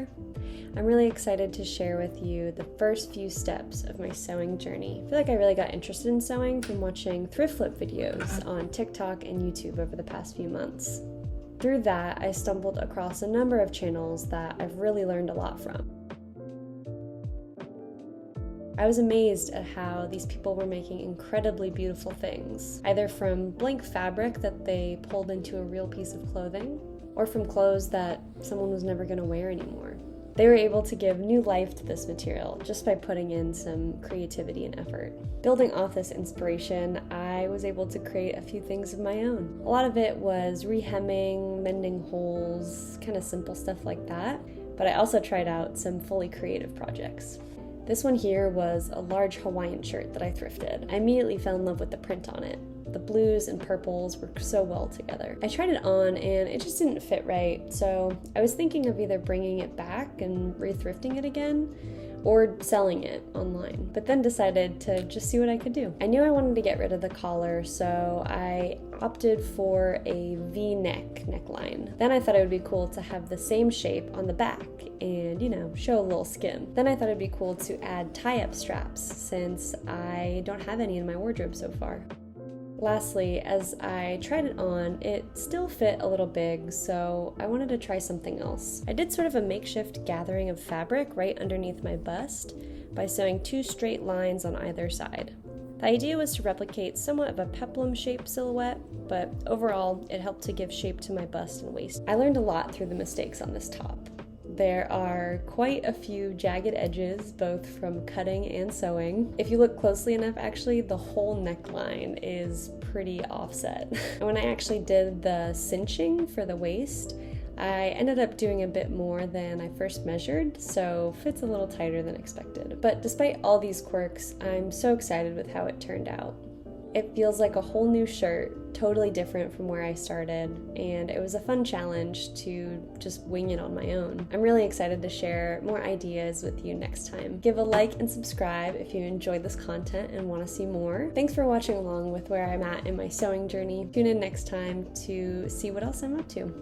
far. I'm really excited to share with you the first few steps of my sewing journey. I feel like I really got interested in sewing from watching thrift-flip videos on TikTok and YouTube over the past few months. Through that, I stumbled across a number of channels that I've really learned a lot from. I was amazed at how these people were making incredibly beautiful things, either from blank fabric that they pulled into a real piece of clothing, or from clothes that someone was never going to wear anymore. They were able to give new life to this material just by putting in some creativity and effort. Building off this inspiration, I was able to create a few things of my own. A lot of it was rehemming, mending holes, kind of simple stuff like that, but I also tried out some fully creative projects. This one here was a large Hawaiian shirt that I thrifted. I immediately fell in love with the print on it. The blues and purples work so well together. I tried it on and it just didn't fit right, so I was thinking of either bringing it back and re-thrifting it again, or selling it online, but then decided to just see what I could do. I knew I wanted to get rid of the collar, so I opted for a V-neck neckline. Then I thought it would be cool to have the same shape on the back and, show a little skin. Then I thought it'd be cool to add tie-up straps, since I don't have any in my wardrobe so far. Lastly, as I tried it on, it still fit a little big, so I wanted to try something else. I did sort of a makeshift gathering of fabric right underneath my bust by sewing 2 straight lines on either side. The idea was to replicate somewhat of a peplum-shaped silhouette, but overall, it helped to give shape to my bust and waist. I learned a lot through the mistakes on this top. There are quite a few jagged edges, both from cutting and sewing. If you look closely enough, actually, the whole neckline is pretty offset. And when I actually did the cinching for the waist, I ended up doing a bit more than I first measured, so fits a little tighter than expected. But despite all these quirks, I'm so excited with how it turned out. It feels like a whole new shirt, totally different from where I started, and it was a fun challenge to just wing it on my own. I'm really excited to share more ideas with you next time. Give a like and subscribe if you enjoyed this content and want to see more. Thanks for watching along with where I'm at in my sewing journey. Tune in next time to see what else I'm up to.